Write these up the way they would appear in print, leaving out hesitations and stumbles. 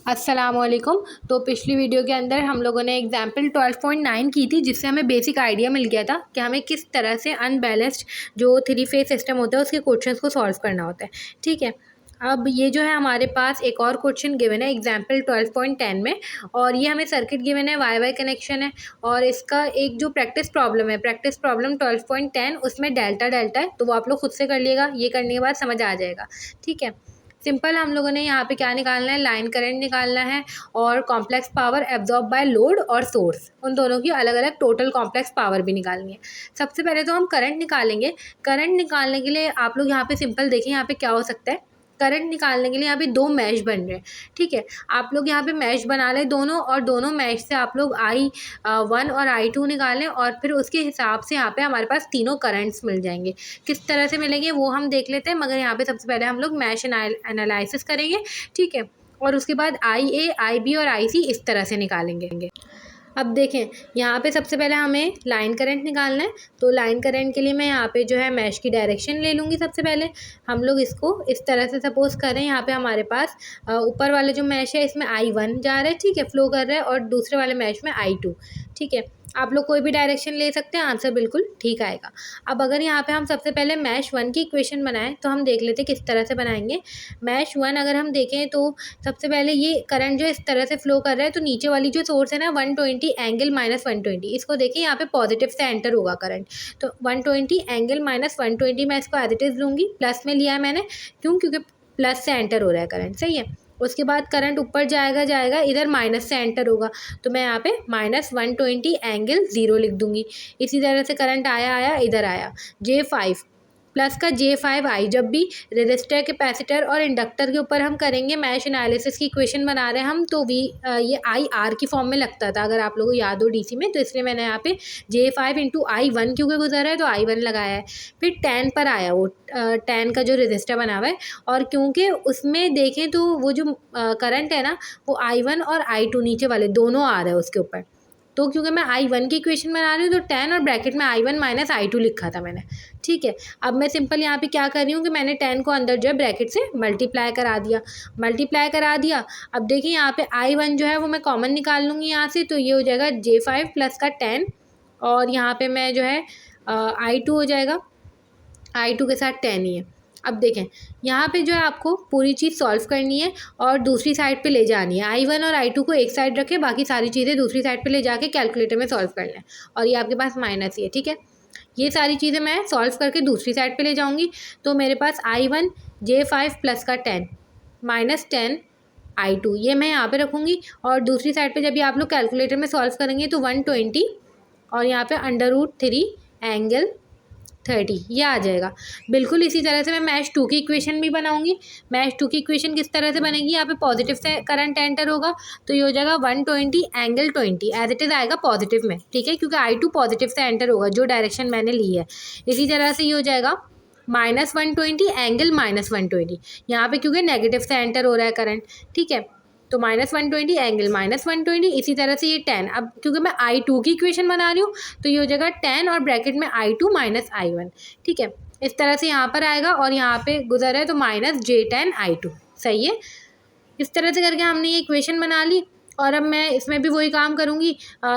अस्सलामुअलैकुम। तो पिछली वीडियो के अंदर हम लोगों ने एग्जाम्पल 12.9 की थी, जिससे हमें बेसिक आइडिया मिल गया था कि हमें किस तरह से अनबैलेंस्ड जो थ्री फेज सिस्टम होता है उसके क्वेश्चंस को सॉल्व करना होता है। ठीक है, अब ये जो है हमारे पास एक और क्वेश्चन गिवन है एग्जाम्पल 12.10 में, और ये हमें सर्किट गिवन है, वाई वाई कनेक्शन है, और इसका एक जो प्रैक्टिस प्रॉब्लम है, प्रैक्टिस प्रॉब्लम 12.10, उसमें डेल्टा डेल्टा है, तो वो आप लोग खुद से कर लिएगा, ये करने के बाद समझ आ जाएगा। ठीक है, सिंपल हम लोगों ने यहाँ पे क्या निकालना है, लाइन करंट निकालना है और complex power absorb by load और सोर्स, उन दोनों की अलग अलग टोटल कॉम्प्लेक्स पावर भी निकालनी है। सबसे पहले तो हम करंट निकालेंगे। करंट निकालने के लिए आप लोग यहाँ पे सिंपल देखें, यहाँ पे क्या हो सकता है। करंट निकालने के लिए यहाँ पे दो मैश बन रहे हैं। ठीक है, आप लोग यहाँ पे मैश बना लें दोनों, और दोनों मैश से आप लोग I1 और I2 निकालें, और फिर उसके हिसाब से यहाँ पे हमारे पास तीनों करंट्स मिल जाएंगे। किस तरह से मिलेंगे वो हम देख लेते हैं, मगर यहाँ पे सबसे पहले हम लोग मैश एनालिसिस करेंगे। ठीक है, और उसके बाद IA, IB और IC इस तरह से निकालेंगे। अब देखें, यहाँ पे सबसे पहले हमें लाइन करंट निकालना है। तो लाइन करंट के लिए मैं यहाँ पे जो है मैश की डायरेक्शन ले लूँगी। सबसे पहले हम लोग इसको इस तरह से सपोज करें, यहाँ पे हमारे पास ऊपर वाले जो मैश है इसमें I1 जा रहा है, ठीक है, फ्लो कर रहा है, और दूसरे वाले मैश में I2। ठीक है, आप लोग कोई भी डायरेक्शन ले सकते हैं, आंसर बिल्कुल ठीक आएगा। अब अगर यहाँ पे हम सबसे पहले मैश 1 की इक्वेशन बनाएं, तो हम देख लेते हैं किस तरह से बनाएंगे। मैश 1 अगर हम देखें तो सबसे पहले ये करंट जो इस तरह से फ्लो कर रहा है, तो नीचे वाली जो सोर्स है ना 120 एंगल -120, इसको देखिए यहाँ पे पॉजिटिव से एंटर होगा करंट, तो 120 एंगल -120 मैं इसको एज इट इज़ लूँगी। प्लस में लिया है मैंने, क्योंकि प्लस से एंटर हो रहा है करंट, सही है। उसके बाद करंट ऊपर जाएगा, इधर माइनस से एंटर होगा, तो मैं यहाँ पे -120 एंगल 0 लिख दूंगी। इसी तरह से करंट आया इधर आया, J5 प्लस का J5I। जब भी रेजिस्टर, कैपेसिटर और इंडक्टर के ऊपर हम करेंगे मैश एनालिसिस की इक्वेशन बना रहे हैं हम, तो ये IR की फॉर्म में लगता था, अगर आप लोगों को याद हो DC में, तो इसलिए मैंने यहाँ पे J5 × I1 क्योंकि गुजर है तो I1 लगाया है। फिर 10 पर आया, वो 10 का जो रेजिस्टर बना हुआ है, और क्योंकि उसमें देखें तो वो जो करंट है ना, वो I1 और I2 नीचे वाले दोनों आ रहे हैं उसके ऊपर, तो क्योंकि मैं I1 की इक्वेशन बना रही हूँ, तो 10 और ब्रैकेट में I1 - I2 लिखा था मैंने। ठीक है, अब मैं सिंपल यहाँ पे क्या कर रही हूँ कि मैंने 10 को अंदर जो है ब्रैकेट से मल्टीप्लाई करा दिया। अब देखिए यहाँ पे I1 जो है वो मैं कॉमन निकाल लूँगी यहाँ से, तो ये हो जाएगा J5 प्लस का 10, और यहाँ पे मैं जो है I2 हो जाएगा, I2 के साथ 10 ही है। अब देखें, यहाँ पे जो है आपको पूरी चीज़ सॉल्व करनी है और दूसरी साइड पे ले जानी है। I1 और I2 को एक साइड रखें, बाकी सारी चीज़ें दूसरी साइड पे ले जाके कैलकुलेटर में सॉल्व कर लें, और ये आपके पास माइनस ही है। ठीक है, ये सारी चीज़ें मैं सॉल्व करके दूसरी साइड पे ले जाऊँगी, तो मेरे पास I1 J5 प्लस का 10 -10 I2, ये मैं यहाँ पे रखूँगी, और दूसरी साइड पे जब भी आप लोग कैलकुलेटर में सॉल्व करेंगे तो 120, और यहाँ पे √3 एंगल 30, ये आ जाएगा। बिल्कुल इसी तरह से मैं मैश 2 की इक्वेशन भी बनाऊंगी। मैश 2 की इक्वेशन किस तरह से बनेगी, यहाँ पे पॉजिटिव से करंट एंटर होगा, तो ये हो जाएगा 120 एंगल 20, एज इट इज़ आएगा पॉजिटिव में। ठीक है, क्योंकि I2 पॉजिटिव से एंटर होगा, जो डायरेक्शन मैंने ली है। इसी तरह से ये हो जाएगा -120 एंगल -120, यहाँ पे क्योंकि नेगेटिव से एंटर हो रहा है करंट। ठीक है, तो -120 एंगल -120, इसी तरह से ये 10। अब क्योंकि मैं I2 की इक्वेशन बना रही हूँ, तो ये हो जाएगा 10 और ब्रैकेट में I2 - I1। ठीक है, इस तरह से यहाँ पर आएगा, और यहाँ पे गुजर है तो -J10 I2, सही है। इस तरह से करके हमने ये इक्वेशन बना ली, और अब मैं इसमें भी वही काम करूँगी,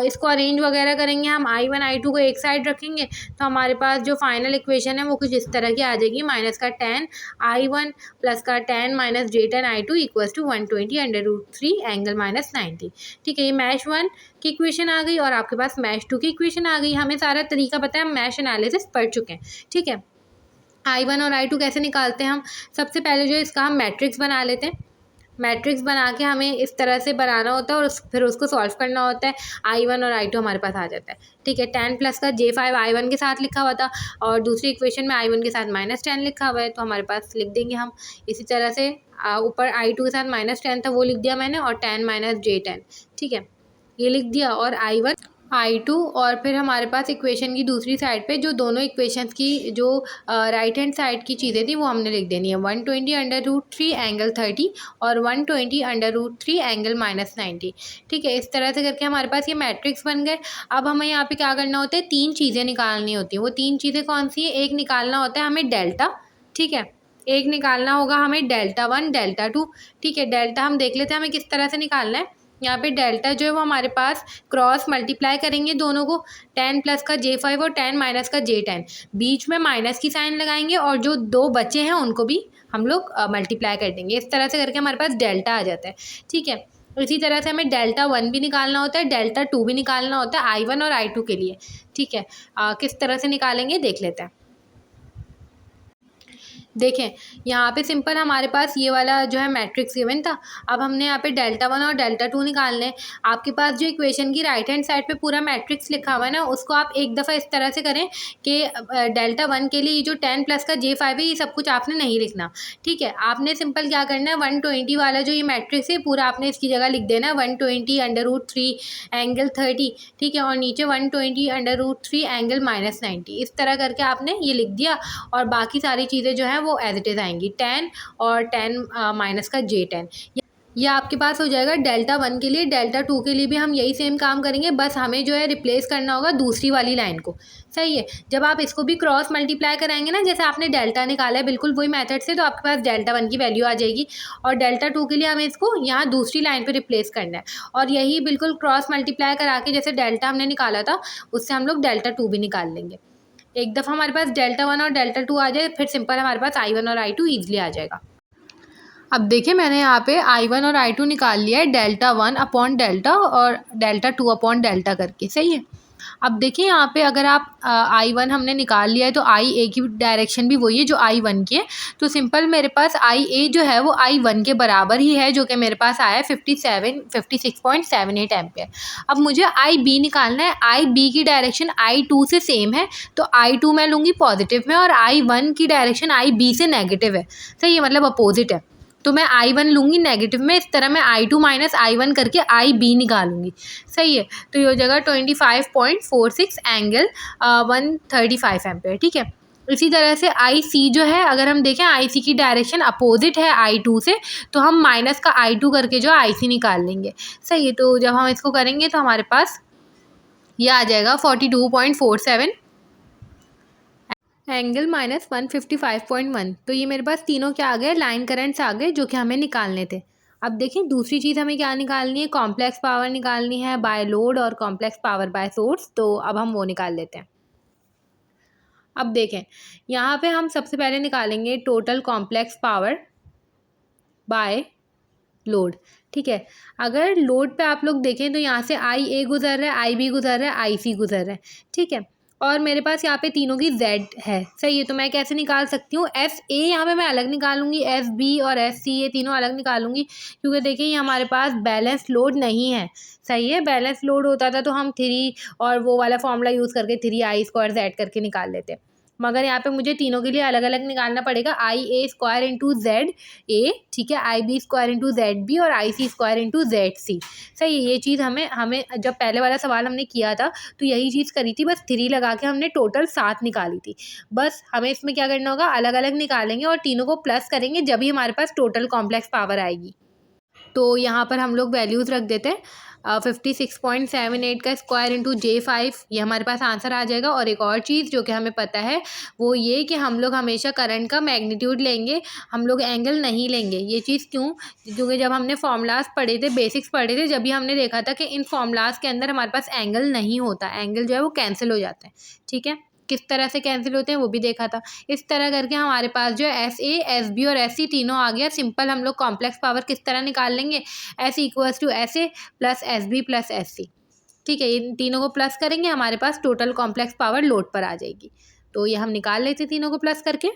इसको अरेंज वगैरह करेंगे हम। I1 I2 को एक साइड रखेंगे, तो हमारे पास जो फाइनल इक्वेशन है वो कुछ इस तरह की आ जाएगी, -10 I1 प्लस का 10 -J10 I2 equals to 120 √3 angle -90। ठीक है, ये मैश 1 की इक्वेशन आ गई, और आपके पास मैश 2 की इक्वेशन आ गई। हमें सारा तरीका पता है, हम मैश एनालिसिस पढ़ चुके हैं। ठीक है, I1 और I2 कैसे निकालते हैं हम, सबसे पहले जो इसका हम मैट्रिक्स बना लेते हैं। मैट्रिक्स बना के हमें इस तरह से बनाना होता है, और फिर उसको सॉल्व करना होता है। I1 और I2 हमारे पास आ जाता है। ठीक है, 10 प्लस का J5 I1 के साथ लिखा हुआ था, और दूसरी इक्वेशन में I1 के साथ -10 लिखा हुआ है, तो हमारे पास लिख देंगे हम इसी तरह से। ऊपर I2 के साथ -10 था, वो लिख दिया मैंने, और 10 -J10। ठीक है, ये लिख दिया, और I1 I2, और फिर हमारे पास इक्वेशन की दूसरी साइड पे जो दोनों इक्वेशंस की जो राइट हैंड साइड की चीज़ें थी वो हमने लिख देनी है, 120 √3 एंगल 30 और 120 √3 एंगल -90। ठीक है, इस तरह से करके हमारे पास ये मैट्रिक्स बन गए। अब हमें यहाँ पे क्या करना होता है, 3 चीज़ें निकालनी होती हैं। वो 3 चीज़ें कौन सी है, एक निकालना होता है हमें डेल्टा। ठीक है, एक निकालना होगा हमें डेल्टा वन डेल्टा टू। ठीक है, डेल्टा हम देख लेते हैं हमें किस तरह से निकालना है। यहाँ पे डेल्टा जो है वो हमारे पास क्रॉस मल्टीप्लाई करेंगे दोनों को, 10 प्लस का J5 और 10 माइनस का J10, बीच में माइनस की साइन लगाएंगे और जो दो बचे हैं उनको भी हम लोग मल्टीप्लाई कर देंगे। इस तरह से करके हमारे पास डेल्टा आ जाता है। ठीक है, इसी तरह से हमें डेल्टा वन भी निकालना होता है, डेल्टा टू भी निकालना होता है I1 और I2 के लिए। ठीक है, किस तरह से निकालेंगे देख लेते हैं। देखें, यहाँ पे सिंपल हमारे पास ये वाला जो है मैट्रिक्स गिवन था। अब हमने यहाँ पे डेल्टा वन और डेल्टा टू निकालने हैं। आपके पास जो इक्वेशन की राइट हैंड साइड पे पूरा मैट्रिक्स लिखा हुआ है ना, उसको आप एक दफ़ा इस तरह से करें कि डेल्टा वन के लिए ये जो 10 प्लस का J5 है ये सब कुछ आपने नहीं लिखना। ठीक है, आपने सिंपल क्या करना है, 120 वाला जो ये मैट्रिक्स है पूरा आपने इसकी जगह लिख देना है 120 √3 एंगल 30। ठीक है, और नीचे 120 √3 एंगल -90। इस तरह करके आपने ये लिख दिया और बाकी सारी चीज़ें जो हैं वो एज इट इज़ आएंगी, 10 और 10 माइनस का J10। यह आपके पास हो जाएगा डेल्टा वन के लिए। डेल्टा टू के लिए भी हम यही सेम काम करेंगे, बस हमें जो है रिप्लेस करना होगा दूसरी वाली लाइन को। सही है, जब आप इसको भी क्रॉस मल्टीप्लाई कराएंगे ना, जैसे आपने डेल्टा निकाला है बिल्कुल वही मेथड से, तो आपके पास डेल्टा वन की वैल्यू आ जाएगी। और डेल्टा टू के लिए हमें इसको यहाँ दूसरी लाइन पे रिप्लेस करना है और यही बिल्कुल क्रॉस मल्टीप्लाई करा के जैसे डेल्टा हमने निकाला था उससे हम लोग डेल्टा टू भी निकाल लेंगे। एक दफ़ा हमारे पास डेल्टा वन और डेल्टा टू आ जाए फिर सिंपल हमारे पास I1 और I2 ईजिली आ जाएगा। अब देखिए मैंने यहाँ पे I1 और I2 निकाल लिया है डेल्टा वन अपॉन डेल्टा और डेल्टा टू अपॉन डेल्टा करके। सही है, अब देखिए यहाँ पे अगर आप I1 हमने निकाल लिया है तो IA की डायरेक्शन भी वही है जो I1 की है, तो सिंपल मेरे पास IA जो है वो I1 के बराबर ही है, जो कि मेरे पास आया है 56.78 एम्पियर। अब मुझे IB निकालना है। IB की डायरेक्शन I2 से सेम है, तो I2 मैं लूँगी पॉजिटिव में और I1 की डायरेक्शन IB से नेगेटिव है। सही है, मतलब अपोजिट है, तो मैं I1 लूँगी नेगेटिव में। इस तरह मैं I2 माइनस I1 करके IB निकालूंगी। सही है, तो ये हो जाएगा 25.46 एंगल 135 एम्पेयर। ठीक है, इसी तरह से IC जो है, अगर हम देखें IC की डायरेक्शन अपोजिट है I2 से, तो हम माइनस का I2 करके जो IC निकाल लेंगे। सही है, तो जब हम इसको करेंगे तो हमारे पास ये आ जाएगा 42.47 एंगल -155.1। तो ये मेरे पास तीनों क्या आ गए, लाइन करंट्स आ गए जो कि हमें निकालने थे। अब देखें दूसरी चीज़ हमें क्या निकालनी है, कॉम्प्लेक्स पावर निकालनी है बाय लोड और कॉम्प्लेक्स पावर बाय सोर्स। तो अब हम वो निकाल लेते हैं। अब देखें यहाँ पे हम सबसे पहले निकालेंगे total complex power by load. ठीक है, अगर लोड पे आप लोग देखें तो यहाँ से IA गुजर रहा है, IB गुजर रहा है, IC गुजर रहा है। ठीक है, और मेरे पास यहाँ पे तीनों की Z है। सही है, तो मैं कैसे निकाल सकती हूँ, SA यहाँ पे मैं अलग निकालूंगी, SB और SC ये तीनों अलग निकालूंगी, क्योंकि देखिए ये हमारे पास बैलेंस लोड नहीं है। सही है, बैलेंस लोड होता था तो हम 3 और वो वाला फॉर्मूला यूज़ करके 3I² Z करके निकाल लेते, मगर यहाँ पे मुझे तीनों के लिए अलग अलग निकालना पड़ेगा। IA² इंटू ZA, ठीक है, IB² इंटू ZB और IC² इंटू ZC। सही है, ये चीज़ हमें जब पहले वाला सवाल हमने किया था तो यही चीज़ करी थी, बस 3 लगा के हमने टोटल 7 निकाली थी। बस हमें इसमें क्या करना होगा, अलग अलग निकालेंगे और तीनों को प्लस करेंगे, जब ही हमारे पास टोटल कॉम्प्लेक्स पावर आएगी। तो यहाँ पर हम लोग वैल्यूज़ रख देते हैं, 56.78 का स्क्वायर इंटू J5, ये हमारे पास आंसर आ जाएगा। और एक और चीज़ जो कि हमें पता है वो ये कि हम लोग हमेशा करंट का मैग्नीट्यूड लेंगे, हम लोग एंगल नहीं लेंगे। ये चीज़ क्यों, क्योंकि जब हमने फॉर्मूलाज पढ़े थे, बेसिक्स पढ़े थे, जब भी हमने देखा था कि इन फॉर्मूलाज के अंदर हमारे पास एंगल नहीं होता, एंगल जो है वो कैंसिल हो जाता है। ठीक है, किस तरह से कैंसिल होते हैं वो भी देखा था। इस तरह करके हमारे पास जो है SA, SB और SC तीनों आ गया। सिंपल हम लोग कॉम्प्लेक्स पावर किस तरह निकाल लेंगे, S equals to SA plus SB plus SC। ठीक है, इन तीनों को प्लस करेंगे, हमारे पास टोटल कॉम्प्लेक्स पावर लोड पर आ जाएगी। तो ये हम निकाल लेते तीनों को प्लस करके।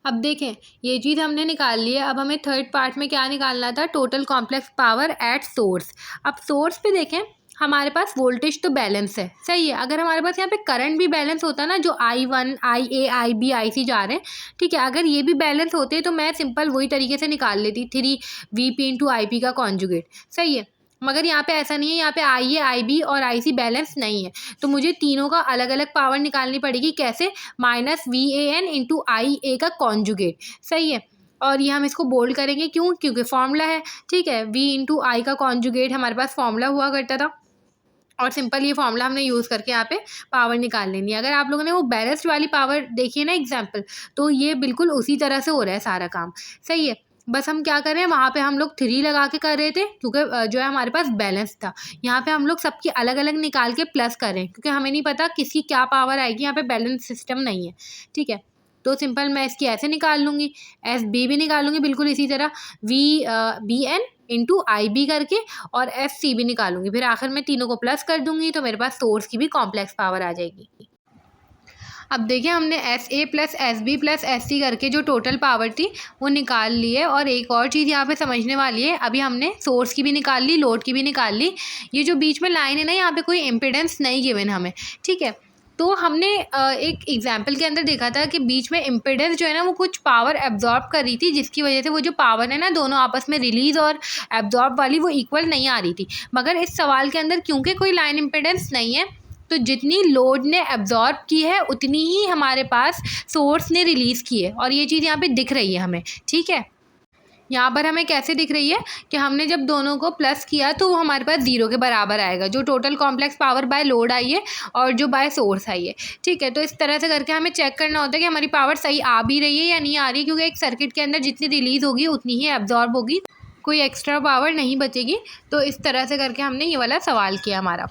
अब देखें ये चीज़ हमने निकाल ली है। अब हमें थर्ड पार्ट में क्या निकालना था, total complex power at source. अब सोर्स पे देखें हमारे पास वोल्टेज तो बैलेंस है। सही है, अगर हमारे पास यहाँ पे करंट भी बैलेंस होता ना, जो I1 IA IB IC जा रहे हैं, ठीक है, अगर ये भी बैलेंस होते तो मैं सिंपल वही तरीके से निकाल लेती, 3VP इंटू IP का कॉन्जुगेट। सही है, मगर यहाँ पे ऐसा नहीं है, यहाँ पे IA IB और IC बैलेंस नहीं है, तो मुझे तीनों का अलग अलग पावर निकालनी पड़ेगी। कैसे, -VAN इंटू IA का कॉन्जुगेट। सही है, और ये हम इसको बोल्ड करेंगे, क्यों, क्योंकि फॉर्मूला है। ठीक है, V इंटू आई का कॉन्जुगेट हमारे पास फॉर्मूला हुआ करता था, और सिंपल ये फॉर्मूला हमने यूज़ करके यहाँ पे पावर निकाल लेनी है। अगर आप लोगों ने वो बैलेंस्ड वाली पावर देखी है ना एग्जाम्पल, तो ये बिल्कुल उसी तरह से हो रहा है सारा काम, सही है। बस हम क्या कर रहे हैं, वहाँ पे हम लोग 3 लगा के कर रहे थे क्योंकि जो है हमारे पास बैलेंस था। यहाँ पे हम लोग सबकी अलग अलग निकाल के प्लस कर रहे हैं क्योंकि हमें नहीं पता किसकी क्या पावर आएगी, यहाँ पे बैलेंस सिस्टम नहीं है, ठीक है। तो सिंपल मैं इसकी ऐसे निकाल लूँगी, एस बी भी निकाल लूँगी बिल्कुल इसी तरह, V B N into I B करके, और एस सी भी निकालूंगी। फिर आखिर में तीनों को प्लस कर दूंगी तो मेरे पास सोर्स की भी कॉम्प्लेक्स पावर आ जाएगी। अब देखिए हमने S A plus S B plus S C करके जो टोटल पावर थी वो निकाल ली है। और एक और चीज़ यहाँ पे समझने वाली है, अभी हमने सोर्स की भी निकाल ली, लोड की भी निकाल ली। ये जो बीच में लाइन है ना, यहाँ पे कोई इम्पिडेंस नहीं गिवन हमें, ठीक है। तो हमने एक एग्जाम्पल के अंदर देखा था कि बीच में इम्पिडेंस जो है ना वो कुछ पावर एब्जॉर्ब कर रही थी, जिसकी वजह से वो जो पावर है ना दोनों आपस में रिलीज और एब्जॉर्ब वाली वो इक्वल नहीं आ रही थी। मगर इस सवाल के अंदर क्योंकि कोई लाइन इम्पिडेंस नहीं है, तो जितनी लोड ने एब्जॉर्ब की है उतनी ही हमारे पास सोर्स ने रिलीज़ की है, और ये चीज़ यहाँ पे दिख रही है हमें, ठीक है। यहाँ पर हमें कैसे दिख रही है कि हमने जब दोनों को प्लस किया तो वो हमारे पास 0 के बराबर आएगा, जो total complex power by load आई है और जो बाय सोर्स आई है, ठीक है। तो इस तरह से करके हमें चेक करना होता है कि हमारी पावर सही आ भी रही है या नहीं आ रही, क्योंकि एक सर्किट के अंदर जितनी रिलीज़ होगी उतनी ही एब्जॉर्ब होगी, कोई एक्स्ट्रा पावर नहीं बचेगी। तो इस तरह से करके हमने ये वाला सवाल किया हमारा।